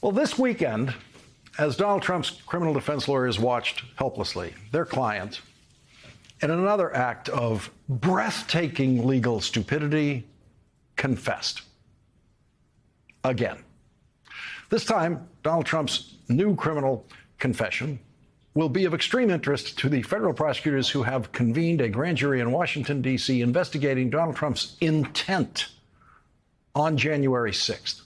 Well, this weekend, as Donald Trump's criminal defense lawyers watched helplessly their client, in another act of breathtaking legal stupidity, confessed. Again. This time, Donald Trump's new criminal confession will be of extreme interest to the federal prosecutors who have convened a grand jury in Washington, D.C., investigating Donald Trump's intent on January 6th.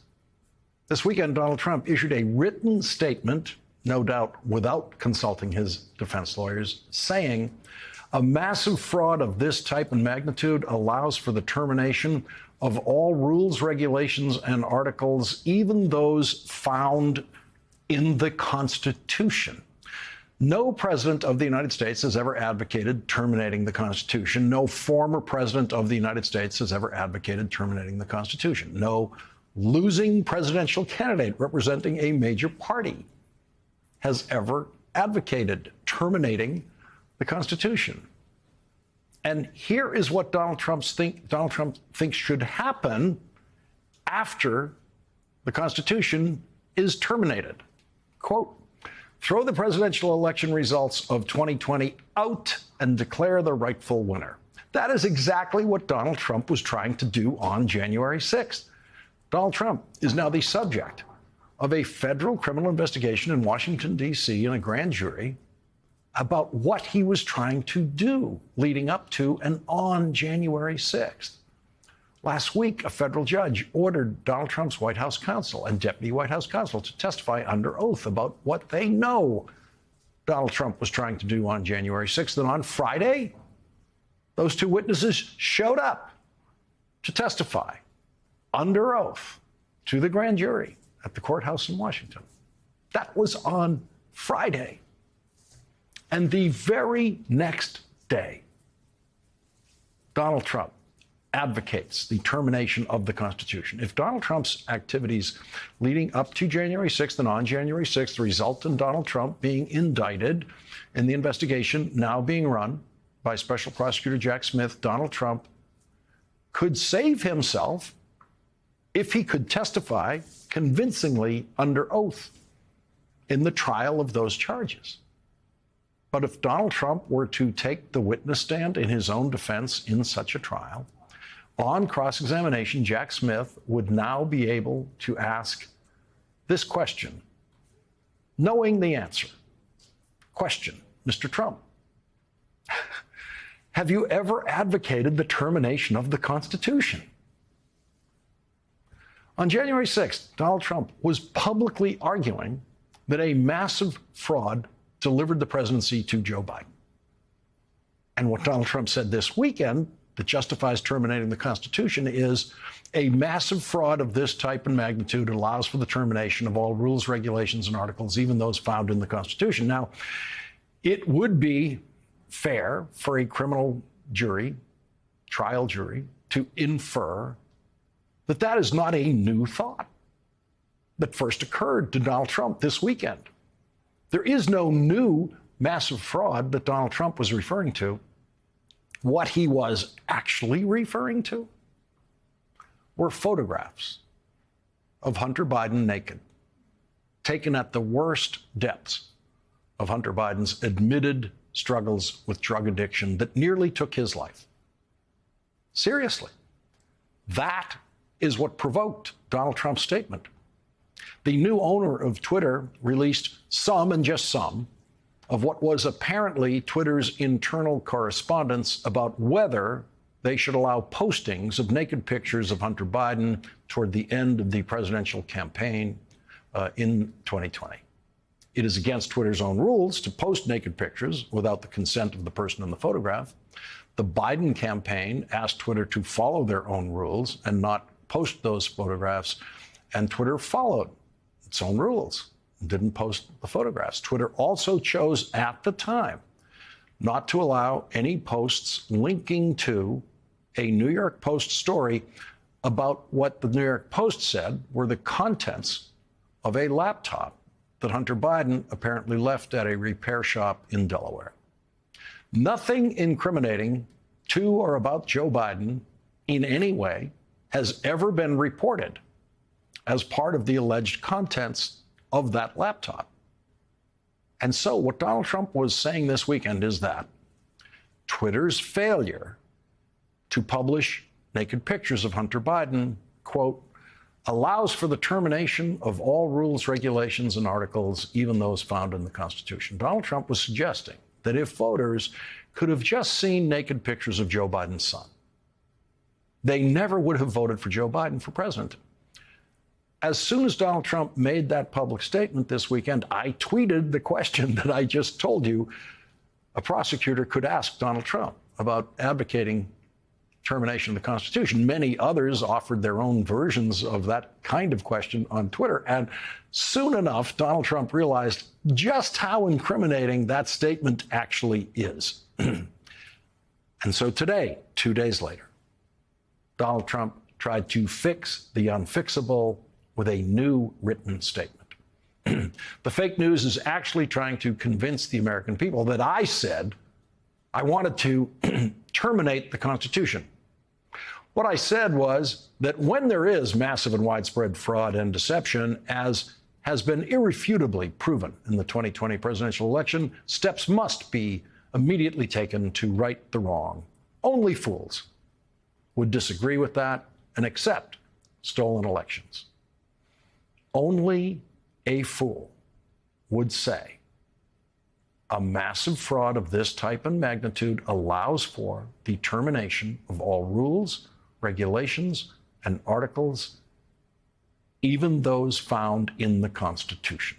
This weekend, Donald Trump issued a written statement, no doubt without consulting his defense lawyers, saying a massive fraud of this type and magnitude allows for the termination of all rules, regulations, and articles, even those found in the Constitution. No president of the United States has ever advocated terminating the Constitution. No former president of the United States has ever advocated terminating the Constitution. No losing presidential candidate representing a major party has ever advocated terminating the Constitution. And here is what Donald Trump thinks should happen after the Constitution is terminated. Quote, throw the presidential election results of 2020 out and declare the rightful winner. That is exactly what Donald Trump was trying to do on January 6th. Donald Trump is now the subject of a federal criminal investigation in Washington, D.C., in a grand jury about what he was trying to do leading up to and on January 6th. Last week, a federal judge ordered Donald Trump's White House counsel and deputy White House counsel to testify under oath about what they know Donald Trump was trying to do on January 6th. And on Friday, those two witnesses showed up to testify under oath to the grand jury at the courthouse in Washington. That was on Friday. And the very next day, Donald Trump advocates the termination of the Constitution. If Donald Trump's activities leading up to January 6th and on January 6th result in Donald Trump being indicted in the investigation now being run by Special Prosecutor Jack Smith, Donald Trump could save himself if he could testify convincingly under oath in the trial of those charges. But if Donald Trump were to take the witness stand in his own defense in such a trial, on cross-examination, Jack Smith would now be able to ask this question, knowing the answer. Question, Mr. Trump, have you ever advocated the termination of the Constitution? On January 6th, Donald Trump was publicly arguing that a massive fraud delivered the presidency to Joe Biden. And what Donald Trump said this weekend that justifies terminating the Constitution is a massive fraud of this type and magnitude allows for the termination of all rules, regulations, and articles, even those found in the Constitution. Now, it would be fair for a criminal jury, trial jury, to infer that that is not a new thought that first occurred to Donald Trump this weekend. There is no new massive fraud that Donald Trump was referring to. What he was actually referring to were photographs of Hunter Biden naked, taken at the worst depths of Hunter Biden's admitted struggles with drug addiction that nearly took his life. Seriously, that is what provoked Donald Trump's statement. The new owner of Twitter released some, and just some, of what was apparently Twitter's internal correspondence about whether they should allow postings of naked pictures of Hunter Biden toward the end of the presidential campaign in 2020. It is against Twitter's own rules to post naked pictures without the consent of the person in the photograph. The Biden campaign asked Twitter to follow their own rules and not post those photographs, and Twitter followed its own rules, didn't post the photographs. Twitter also chose at the time not to allow any posts linking to a New York Post story about what the New York Post said were the contents of a laptop that Hunter Biden apparently left at a repair shop in Delaware. Nothing incriminating to or about Joe Biden in any way has ever been reported as part of the alleged contents of that laptop. And so what Donald Trump was saying this weekend is that Twitter's failure to publish naked pictures of Hunter Biden, quote, allows for the termination of all rules, regulations, and articles, even those found in the Constitution. Donald Trump was suggesting that if voters could have just seen naked pictures of Joe Biden's son, they never would have voted for Joe Biden for president. As soon as Donald Trump made that public statement this weekend, I tweeted the question that I just told you a prosecutor could ask Donald Trump about advocating termination of the Constitution. Many others offered their own versions of that kind of question on Twitter. And soon enough, Donald Trump realized just how incriminating that statement actually is. And so today, 2 days later, Donald Trump tried to fix the unfixable with a new written statement. The fake news is actually trying to convince the American people that I said I wanted to terminate the Constitution. What I said was that when there is massive and widespread fraud and deception, as has been irrefutably proven in the 2020 presidential election, steps must be immediately taken to right the wrong. Only fools would disagree with that and accept stolen elections. Only a fool would say a massive fraud of this type and magnitude allows for the termination of all rules, regulations, and articles, even those found in the Constitution.